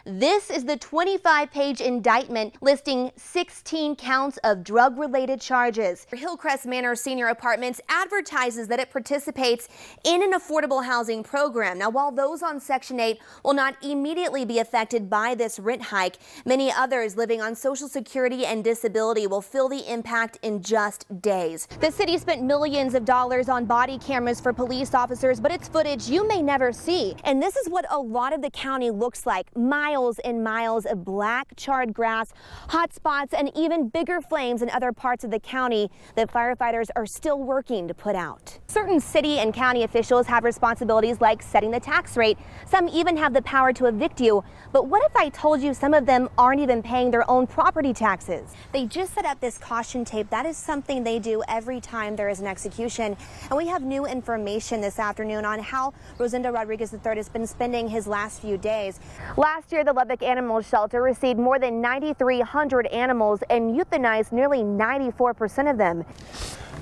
This is the 25-page indictment listing 16 counts of drug-related charges. Hillcrest Manor Senior Apartments advertises that it participates in an affordable housing program. Now, while those on Section 8 will not immediately be affected by this rent hike, many others living on Social Security and disability will feel the impact in just days. The city spent millions of dollars on body cameras for police officers, but it's footage you may never see. And this is what a lot of the county looks like. Miles and miles of black charred grass, hot spots, and even bigger flames in other parts of the county that firefighters are still working to put out. Certain city and county officials have responsibilities like setting the tax rate. Some even have the power to evict you. But what if I told you some of them aren't even paying their own property taxes? They just set up this caution tape. That is something they do every time there is an execution. And we have new information this afternoon on how Rosendo Rodriguez III has been spending his last few days. Last year, the Lubbock Animal Shelter received more than 9,300 animals and euthanized nearly 94% of them.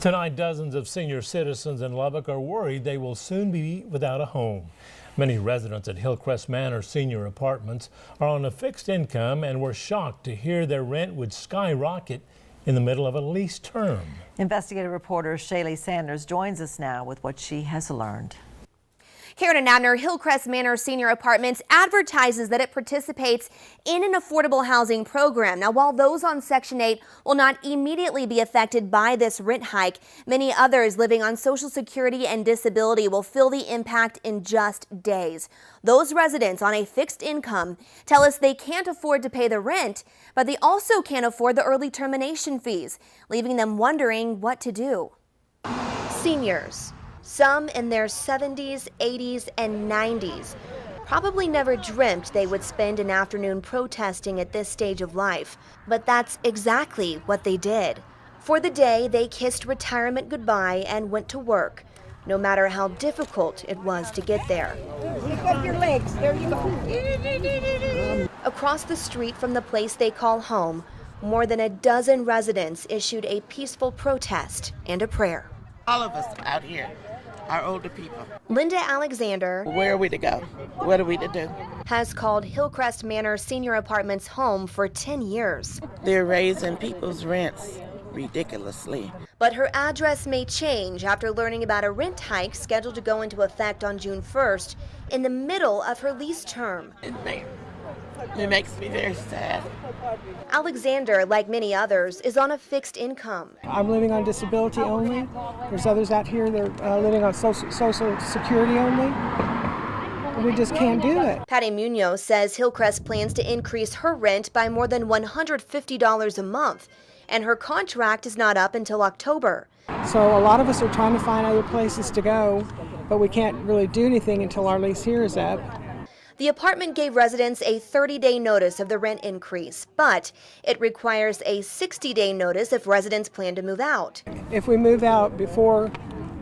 Tonight, dozens of senior citizens in Lubbock are worried they will soon be without a home. Many residents at Hillcrest Manor Senior Apartments are on a fixed income and were shocked to hear their rent would skyrocket in the middle of a lease term. Investigative reporter Shaley Sanders joins us now with what she has learned. Karen and Abner, Hillcrest Manor Senior Apartments advertises that it participates in an affordable housing program. Now, while those on Section 8 will not immediately be affected by this rent hike, many others living on Social Security and disability will feel the impact in just days. Those residents on a fixed income tell us they can't afford to pay the rent, but they also can't afford the early termination fees, leaving them wondering what to do. Seniors, some in their 70s, 80s, and 90s, probably never dreamt they would spend an afternoon protesting at this stage of life. But that's exactly what they did. For the day, they kissed retirement goodbye and went to work, no matter how difficult it was to get there. Lift up your legs. There you go. Across the street from the place they call home, more than a dozen residents issued a peaceful protest and a prayer. All of us out here are older people. Linda Alexander, Where are we to go? What are we to do? has called Hillcrest Manor Senior Apartments home for 10 years. They're raising people's rents ridiculously. But her address may change after learning about a rent hike scheduled to go into effect on June 1st in the middle of her lease term. It makes me very sad. Alexander, like many others, is on a fixed income. I'm living on disability only. There's others out here that are living on social security only. We just can't do it. Patty Munoz says Hillcrest plans to increase her rent by more than $150 a month, and her contract is not up until October. So a lot of us are trying to find other places to go, but we can't really do anything until our lease here is up. The apartment gave residents a 30-day notice of the rent increase, but it requires a 60-day notice if residents plan to move out. If we move out before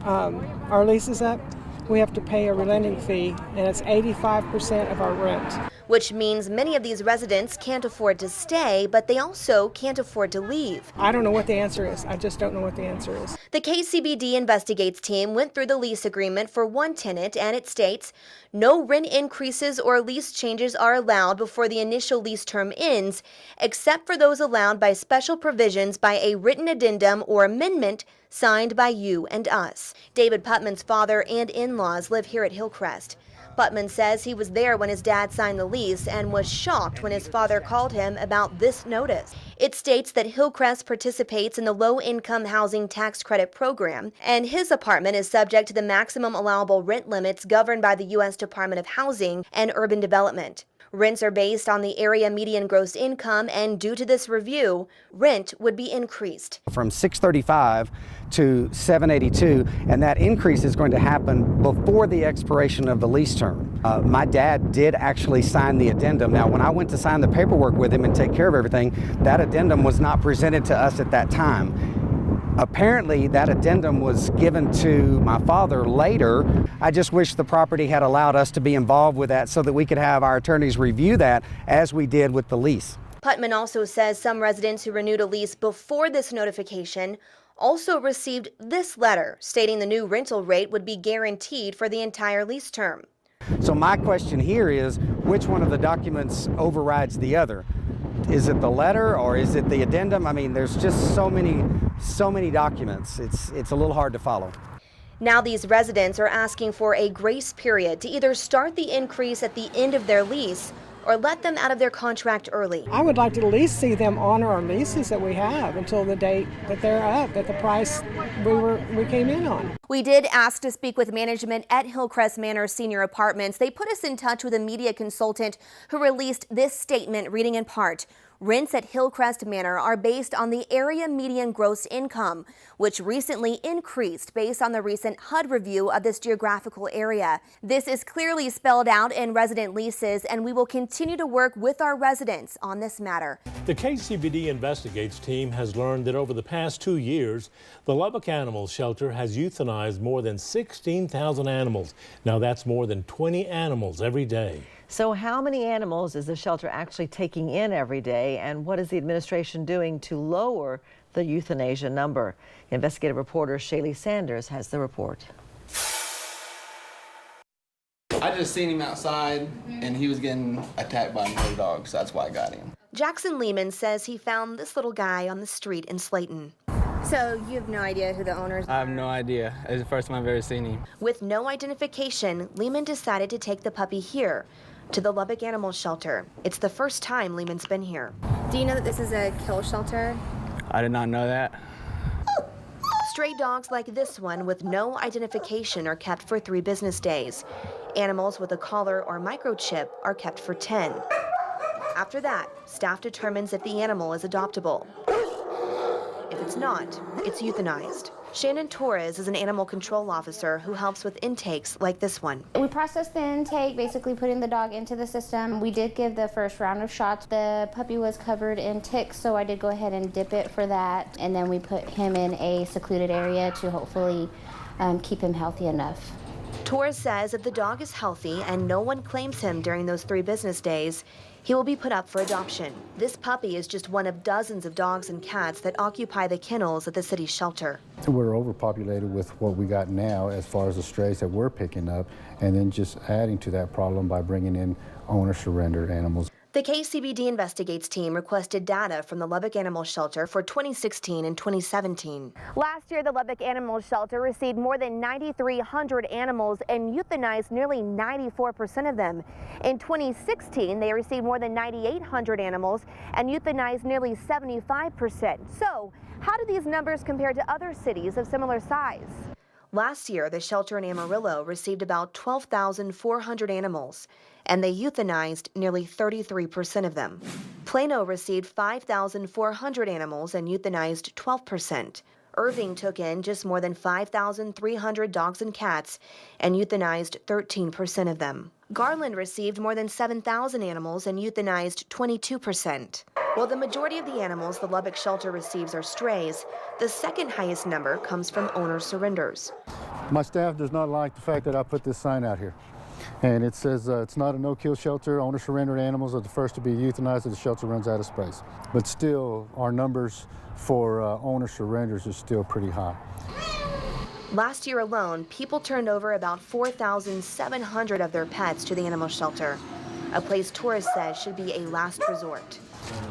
our lease is up, we have to pay a relenting fee, and it's 85% of our rent. Which means many of these residents can't afford to stay, but they also can't afford to leave. I don't know what the answer is. I just don't know what the answer is. The KCBD Investigates team went through the lease agreement for one tenant, and it states, no rent increases or lease changes are allowed before the initial lease term ends, except for those allowed by special provisions by a written addendum or amendment signed by you and us. David Putman's father and in-laws live here at Hillcrest. Putman says he was there when his dad signed the lease and was shocked when his father called him about this notice. It states that Hillcrest participates in the low-income housing tax credit program, and his apartment is subject to the maximum allowable rent limits governed by the U.S. Department of Housing and Urban Development. Rents are based on the area median gross income, and due to this review, rent would be increased. From $635 to $782, and that increase is going to happen before the expiration of the lease term. My dad did actually sign the addendum. Now, when I went to sign the paperwork with him and take care of everything, that addendum was not presented to us at that time. Apparently, that addendum was given to my father later. I just wish the property had allowed us to be involved with that so that we could have our attorneys review that as we did with the lease. Putman also says some residents who renewed a lease before this notification also received this letter stating the new rental rate would be guaranteed for the entire lease term. So my question here is, which one of the documents overrides the other? Is it the letter or is it the addendum? I mean, there's just so many documents. It's a little hard to follow. Now these residents are asking for a grace period to either start the increase at the end of their lease or let them out of their contract early. I would like to at least see them honor our leases that we have until the date that they're up at the price we came in on. We did ask to speak with management at Hillcrest Manor Senior Apartments. They put us in touch with a media consultant who released this statement, reading in part: rents at Hillcrest Manor are based on the area median gross income, which recently increased based on the recent HUD review of this geographical area. This is clearly spelled out in resident leases, and we will continue to work with our residents on this matter. The KCBD Investigates team has learned that over the past 2 years, the Lubbock Animal Shelter has euthanized more than 16,000 animals. Now that's more than 20 animals every day. So how many animals is the shelter actually taking in every day, and what is the administration doing to lower the euthanasia number? Investigative reporter Shaley Sanders has the report. I just seen him outside and he was getting attacked by another dog, so that's why I got him. Jackson Lehman says he found this little guy on the street in Slayton. So you have no idea who the owners are? I have no idea. It's the first time I've ever seen him. With no identification, Lehman decided to take the puppy here to the Lubbock Animal Shelter. It's the first time Lehman's been here. Do you know that this is a kill shelter? I did not know that. Stray dogs like this one with no identification are kept for 3 business days. Animals with a collar or microchip are kept for 10. After that, staff determines if the animal is adoptable. If it's not, it's euthanized. Shannon Torres is an animal control officer who helps with intakes like this one. We processed the intake, basically putting the dog into the system. We did give the first round of shots. The puppy was covered in ticks, so I did go ahead and dip it for that. And then we put him in a secluded area to hopefully keep him healthy enough. Torres says if the dog is healthy and no one claims him during those 3 business days, he will be put up for adoption. This puppy is just one of dozens of dogs and cats that occupy the kennels at the city shelter. We're overpopulated with what we got now as far as the strays that we're picking up, and then just adding to that problem by bringing in owner-surrendered animals. The KCBD Investigates team requested data from the Lubbock Animal Shelter for 2016 and 2017. Last year, the Lubbock Animal Shelter received more than 9,300 animals and euthanized nearly 94% of them. In 2016, they received more than 9,800 animals and euthanized nearly 75%. So, how do these numbers compare to other cities of similar size? Last year, the shelter in Amarillo received about 12,400 animals, and they euthanized nearly 33% of them. Plano received 5,400 animals and euthanized 12%. Irving took in just more than 5,300 dogs and cats and euthanized 13% of them. Garland received more than 7,000 animals and euthanized 22%. While the majority of the animals the Lubbock shelter receives are strays, the second highest number comes from owner surrenders. My staff does not like the fact that I put this sign out here. And it says it's not a no-kill shelter. Owner-surrendered animals are the first to be euthanized if the shelter runs out of space. But still, our numbers for owner surrenders is still pretty high. Last year alone, people turned over about 4,700 of their pets to the animal shelter, a place tourists said should be a last resort.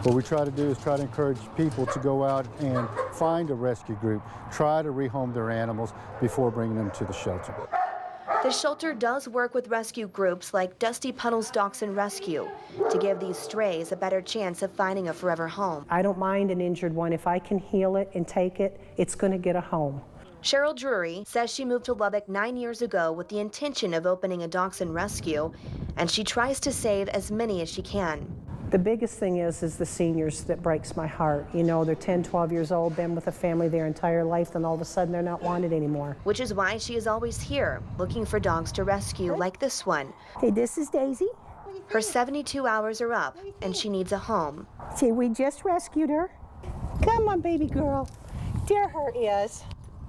What we try to do is try to encourage people to go out and find a rescue group, try to rehome their animals before bringing them to the shelter. The shelter does work with rescue groups like Dusty Puddles Dachshund Rescue to give these strays a better chance of finding a forever home. I don't mind an injured one. If I can heal it and take it, it's going to get a home. Cheryl Drury says she moved to Lubbock 9 years ago with the intention of opening a dachshund rescue, and she tries to save as many as she can. The biggest thing is the seniors that breaks my heart. You know, they're 10, 12 years old, been with a family their entire life, and all of a sudden they're not wanted anymore. Which is why she is always here, looking for dogs to rescue like this one. Hey, this is Daisy. Her 72 hours are up, and she needs a home. See, we just rescued her. Come on, baby girl. There her is.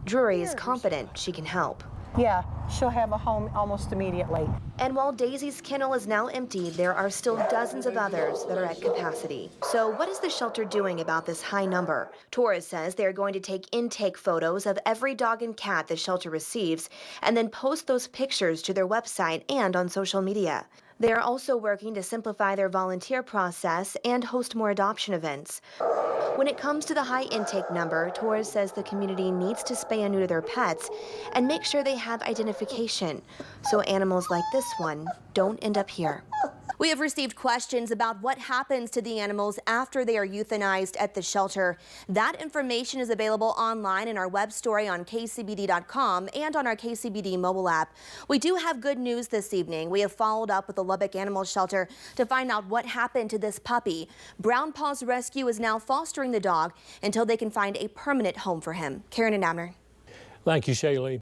Drury is confident she can help. Yeah, she'll have a home almost immediately. And while Daisy's kennel is now empty, there are still dozens of others that are at capacity. So what is the shelter doing about this high number? Torres says they're going to take intake photos of every dog and cat the shelter receives and then post those pictures to their website and on social media. They are also working to simplify their volunteer process and host more adoption events. When it comes to the high intake number, Torres says the community needs to spay and neuter their pets and make sure they have identification so animals like this one don't end up here. We have received questions about what happens to the animals after they are euthanized at the shelter. That information is available online in our web story on kcbd.com and on our KCBD mobile app. We do have good news this evening. We have followed up with the Lubbock Animal Shelter to find out what happened to this puppy. Brown Paws Rescue is now fostering the dog until they can find a permanent home for him. Karen and Abner. Thank you, Shaley.